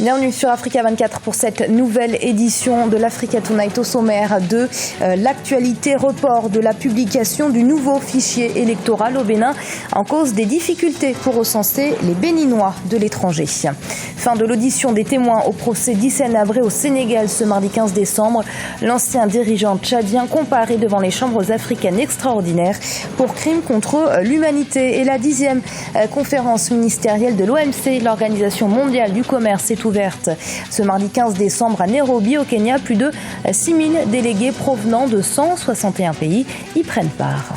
Bienvenue sur Africa 24 pour cette nouvelle édition de l'Africa Tonight. Au sommaire de l'actualité, report de la publication du nouveau fichier électoral au Bénin en cause des difficultés pour recenser les Béninois de l'étranger. Fin de l'audition des témoins au procès d'Hissène Habré au Sénégal ce mardi 15 décembre. L'ancien dirigeant tchadien comparé devant les chambres africaines extraordinaires pour crimes contre l'humanité. Et la 10e conférence ministérielle de l'OMC, l'Organisation mondiale du commerce, est ouverte ce mardi 15 décembre à Nairobi au Kenya. Plus de 6000 délégués provenant de 161 pays y prennent part.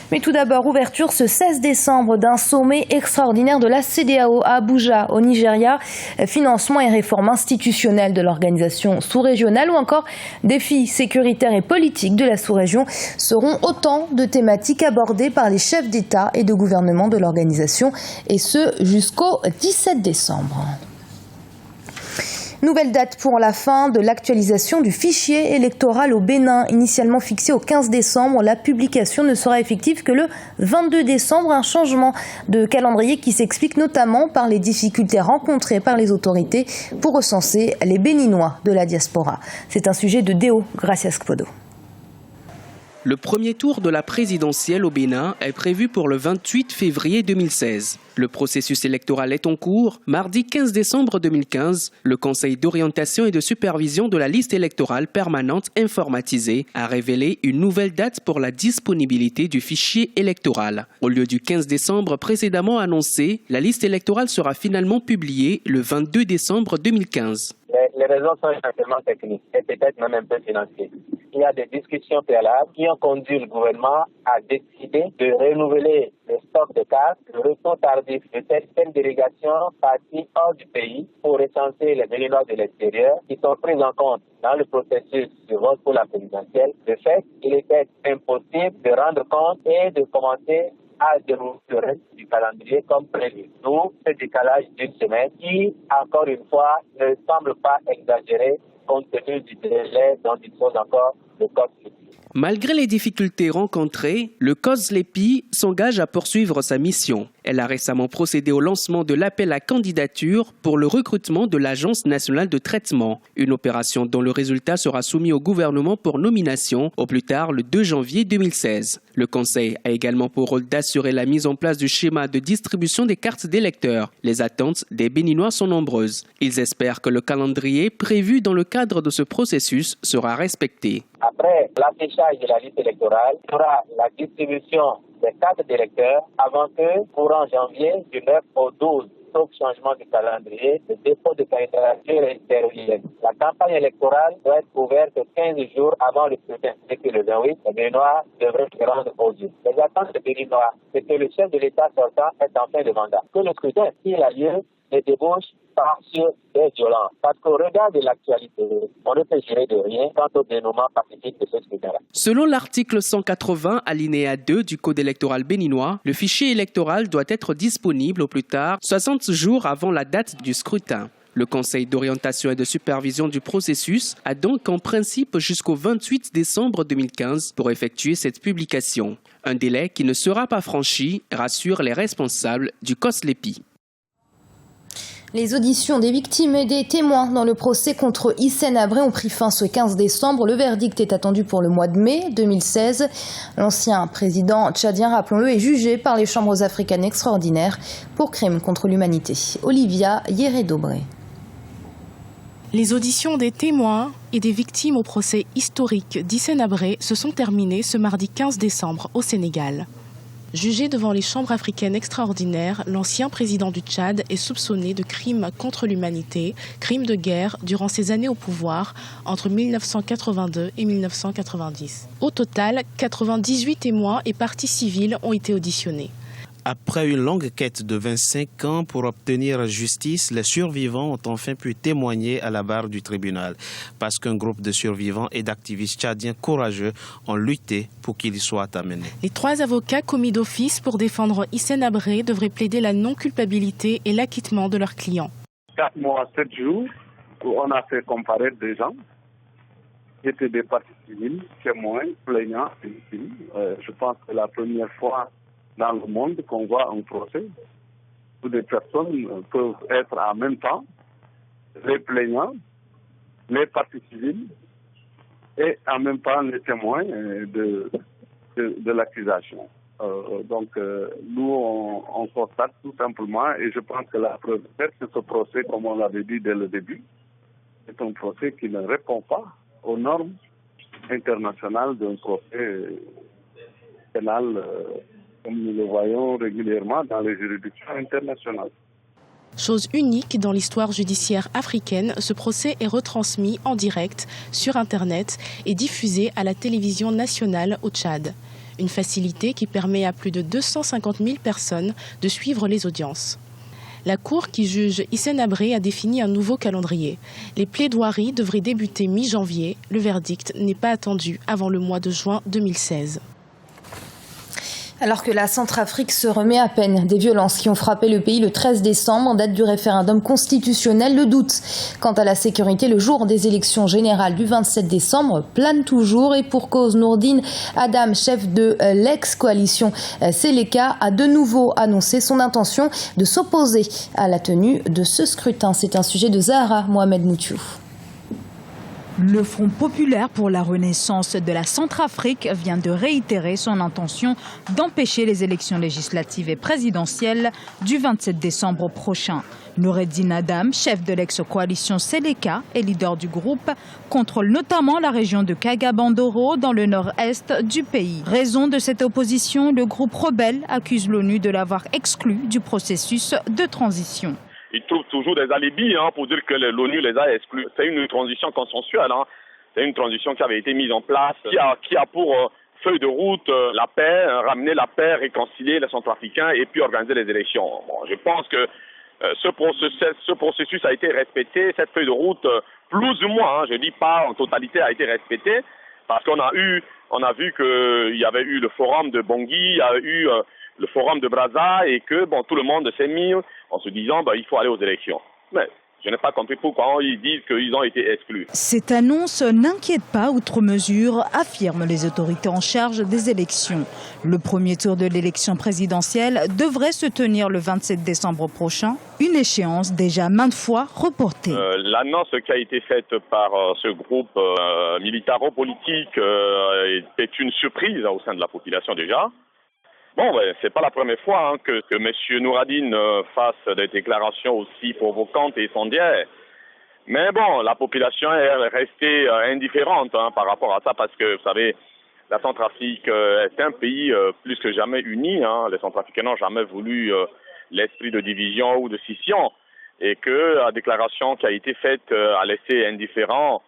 Mais tout d'abord, ouverture ce 16 décembre d'un sommet extraordinaire de la CEDEAO à Abuja, au Nigeria. Financement et réforme institutionnelle de l'organisation sous-régionale ou encore défis sécuritaires et politiques de la sous-région seront autant de thématiques abordées par les chefs d'État et de gouvernement de l'organisation, et ce jusqu'au 17 décembre. Nouvelle date pour la fin de l'actualisation du fichier électoral au Bénin. Initialement fixée au 15 décembre, la publication ne sera effective que le 22 décembre. Un changement de calendrier qui s'explique notamment par les difficultés rencontrées par les autorités pour recenser les Béninois de la diaspora. C'est un sujet de Déo Gracias Kpodo. Le premier tour de la présidentielle au Bénin est prévu pour le 28 février 2016. Le processus électoral est en cours. Mardi 15 décembre 2015, le Conseil d'orientation et de supervision de la liste électorale permanente informatisée a révélé une nouvelle date pour la disponibilité du fichier électoral. Au lieu du 15 décembre précédemment annoncé, la liste électorale sera finalement publiée le 22 décembre 2015. Les raisons sont essentiellement techniques et peut-être même un peu financières. Il y a des discussions préalables qui ont conduit le gouvernement à décider de renouveler le stock de cartes, le retour tardif de certaines délégations parties hors du pays pour recenser les Béninois de l'extérieur qui sont pris en compte dans le processus de vote pour la présidentielle. De fait, il était impossible de rendre compte et de commencer à dérouler le reste du calendrier comme prévu. D'où ce décalage d'une semaine qui, encore une fois, ne semble pas exagéré compte tenu du délai dont dispose encore le COSLEPI. Malgré les difficultés rencontrées, le COSLEPI s'engage à poursuivre sa mission. Elle a récemment procédé au lancement de l'appel à candidature pour le recrutement de l'Agence nationale de traitement, une opération dont le résultat sera soumis au gouvernement pour nomination au plus tard le 2 janvier 2016. Le Conseil a également pour rôle d'assurer la mise en place du schéma de distribution des cartes d'électeurs. Les attentes des Béninois sont nombreuses. Ils espèrent que le calendrier prévu dans le cadre de ce processus sera respecté. Après l'affichage de la liste électorale, il y aura la distribution des cartes d'électeurs avant que, courant janvier, du 9 au 12, sauf changement du calendrier, le dépôt de candidature est terminé. La campagne électorale doit être ouverte 15 jours avant le scrutin. C'est que le 28, les Béninois devraient se rendre aux urnes. Les attentes des Béninois, c'est que le chef de l'État sortant est en fin de mandat. Que le scrutin, s'il a lieu, ne débouche pas sur des violences. Parce qu'au regard de l'actualité, on ne peut jurer de rien quant au dénouement pacifique de ce scrutin-là. Selon l'article 180, alinéa 2 du Code électoral béninois, le fichier électoral doit être disponible au plus tard 60 jours avant la date du scrutin. Le Conseil d'orientation et de supervision du processus a donc en principe jusqu'au 28 décembre 2015 pour effectuer cette publication. Un délai qui ne sera pas franchi, rassurent les responsables du COSLEPI. Les auditions des victimes et des témoins dans le procès contre Hissène Habré ont pris fin ce 15 décembre. Le verdict est attendu pour le mois de mai 2016. L'ancien président tchadien, rappelons-le, est jugé par les chambres africaines extraordinaires pour crimes contre l'humanité. Olivia Yéré-Dobré. Les auditions des témoins et des victimes au procès historique d'Hissène Habré se sont terminées ce mardi 15 décembre au Sénégal. Jugé devant les chambres africaines extraordinaires, l'ancien président du Tchad est soupçonné de crimes contre l'humanité, crimes de guerre durant ses années au pouvoir entre 1982 et 1990. Au total, 98 témoins et parties civiles ont été auditionnés. Après une longue quête de 25 ans pour obtenir justice, les survivants ont enfin pu témoigner à la barre du tribunal parce qu'un groupe de survivants et d'activistes tchadiens courageux ont lutté pour qu'il y soit amené. Les 3 avocats commis d'office pour défendre Hissène Habré devraient plaider la non-culpabilité et l'acquittement de leurs clients. 4 mois, 7 jours, où on a fait comparaître des gens. C'était des parties civiles, témoins, plaignants et victimes. Je pense que c'est la première fois dans le monde qu'on voit un procès où des personnes peuvent être en même temps les plaignants, les parties civiles et en même temps les témoins de l'accusation. Nous, on constate tout simplement, et je pense que la preuve est que ce procès, comme on l'avait dit dès le début, est un procès qui ne répond pas aux normes internationales d'un procès pénal, comme nous le voyons régulièrement dans les juridictions internationales. Chose unique dans l'histoire judiciaire africaine, ce procès est retransmis en direct sur Internet et diffusé à la télévision nationale au Tchad. Une facilité qui permet à plus de 250 000 personnes de suivre les audiences. La Cour qui juge Hissène Habré a défini un nouveau calendrier. Les plaidoiries devraient débuter mi-janvier. Le verdict n'est pas attendu avant le mois de juin 2016. Alors que la Centrafrique se remet à peine des violences qui ont frappé le pays le 13 décembre, date du référendum constitutionnel, le doute quant à la sécurité le jour des élections générales du 27 décembre plane toujours, et pour cause. Nourdine Adam, chef de l'ex-coalition Seleka, a de nouveau annoncé son intention de s'opposer à la tenue de ce scrutin. C'est un sujet de Zahra Mohamed Moutiou. Le Front populaire pour la renaissance de la Centrafrique vient de réitérer son intention d'empêcher les élections législatives et présidentielles du 27 décembre prochain. Noureddine Adam, chef de l'ex-coalition Seleka et leader du groupe, contrôle notamment la région de Kagabandoro dans le nord-est du pays. Raison de cette opposition, le groupe rebelle accuse l'ONU de l'avoir exclu du processus de transition. Ils trouvent toujours des alibis pour dire que l'ONU les a exclus. C'est une transition consensuelle. C'est une transition qui avait été mise en place, qui a pour feuille de route la paix, ramener la paix, réconcilier les Centrafricains et puis organiser les élections. Bon, je pense que ce processus a été respecté. Cette feuille de route, plus ou moins, je dis pas en totalité, a été respectée, parce qu'on a vu qu'il y avait eu le forum de Bangui, il y a eu le forum de Brazza, et que tout le monde s'est mis en se disant il faut aller aux élections. Mais je n'ai pas compris pourquoi ils disent qu'ils ont été exclus. Cette annonce n'inquiète pas outre mesure, affirment les autorités en charge des élections. Le premier tour de l'élection présidentielle devrait se tenir le 27 décembre prochain, une échéance déjà maintes fois reportée. L'annonce qui a été faite par ce groupe militaro-politique est une surprise au sein de la population déjà. C'est pas la première fois que M. Noureddine fasse des déclarations aussi provocantes et incendiaires. Mais la population est restée indifférente par rapport à ça, parce que, vous savez, la Centrafrique est un pays plus que jamais uni. Les Centrafricains n'ont jamais voulu l'esprit de division ou de scission. Et que la déclaration qui a été faite a laissé indifférent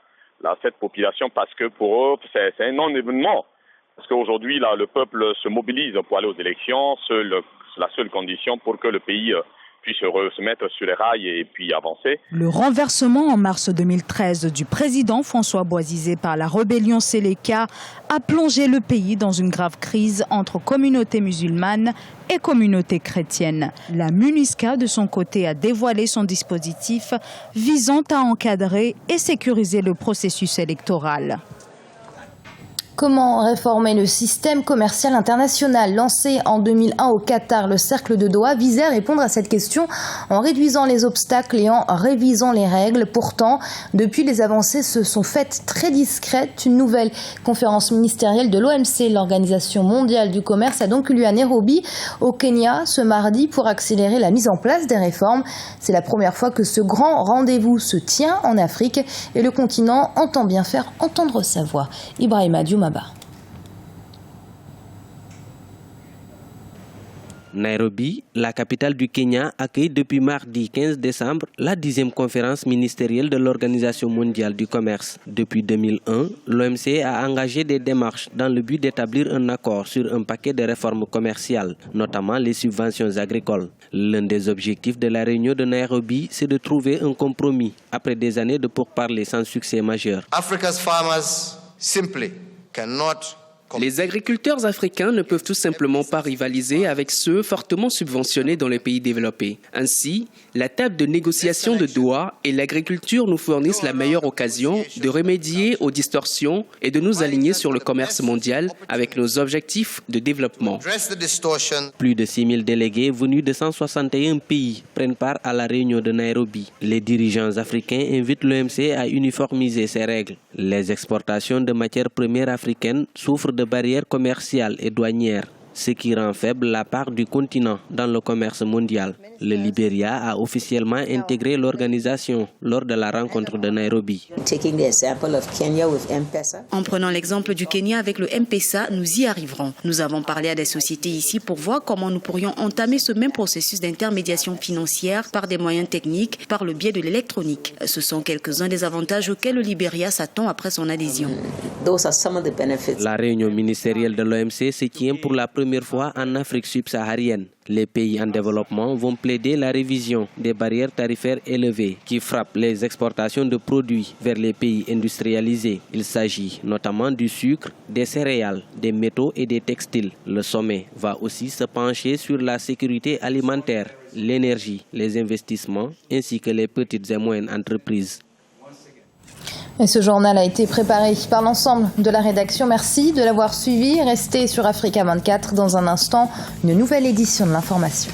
cette population, parce que pour eux, c'est un non-événement. Parce qu'aujourd'hui, le peuple se mobilise pour aller aux élections. C'est la seule condition pour que le pays puisse se mettre sur les rails et puis avancer. Le renversement en mars 2013 du président François Bozizé par la rébellion Seleka a plongé le pays dans une grave crise entre communauté musulmane et communauté chrétienne. La MINUSCA, de son côté, a dévoilé son dispositif visant à encadrer et sécuriser le processus électoral. Comment réformer le système commercial international? Lancé en 2001 au Qatar, le Cercle de Doha visait à répondre à cette question en réduisant les obstacles et en révisant les règles. Pourtant, depuis, les avancées se sont faites très discrètes. Une nouvelle conférence ministérielle de l'OMC, l'Organisation mondiale du commerce, a donc eu lieu à Nairobi, au Kenya, ce mardi, pour accélérer la mise en place des réformes. C'est la première fois que ce grand rendez-vous se tient en Afrique et le continent entend bien faire entendre sa voix. Ibrahima Dioumaba. Nairobi, la capitale du Kenya, accueille depuis mardi 15 décembre la 10e conférence ministérielle de l'Organisation mondiale du commerce. Depuis 2001, l'OMC a engagé des démarches dans le but d'établir un accord sur un paquet de réformes commerciales, notamment les subventions agricoles. L'un des objectifs de la réunion de Nairobi, c'est de trouver un compromis après des années de pourparlers sans succès majeur. Africa's farmers simply cannot Les agriculteurs africains ne peuvent tout simplement pas rivaliser avec ceux fortement subventionnés dans les pays développés. Ainsi, la table de négociation de Doha et l'agriculture nous fournissent la meilleure occasion de remédier aux distorsions et de nous aligner sur le commerce mondial avec nos objectifs de développement. Plus de 6 000 délégués venus de 161 pays prennent part à la réunion de Nairobi. Les dirigeants africains invitent l'OMC à uniformiser ses règles. Les exportations de matières premières africaines souffrent de barrières commerciales et douanières, ce qui rend faible la part du continent dans le commerce mondial. Le Libéria a officiellement intégré l'organisation lors de la rencontre de Nairobi. En prenant l'exemple du Kenya avec le M-Pesa, nous y arriverons. Nous avons parlé à des sociétés ici pour voir comment nous pourrions entamer ce même processus d'intermédiation financière par des moyens techniques, par le biais de l'électronique. Ce sont quelques-uns des avantages auxquels le Libéria s'attend après son adhésion. La réunion ministérielle de l'OMC se tient pour la première fois en Afrique subsaharienne. Les pays en développement vont plaider la révision des barrières tarifaires élevées qui frappent les exportations de produits vers les pays industrialisés. Il s'agit notamment du sucre, des céréales, des métaux et des textiles. Le sommet va aussi se pencher sur la sécurité alimentaire, l'énergie, les investissements ainsi que les petites et moyennes entreprises. Et ce journal a été préparé par l'ensemble de la rédaction. Merci de l'avoir suivi. Restez sur Africa 24 dans un instant, une nouvelle édition de l'information.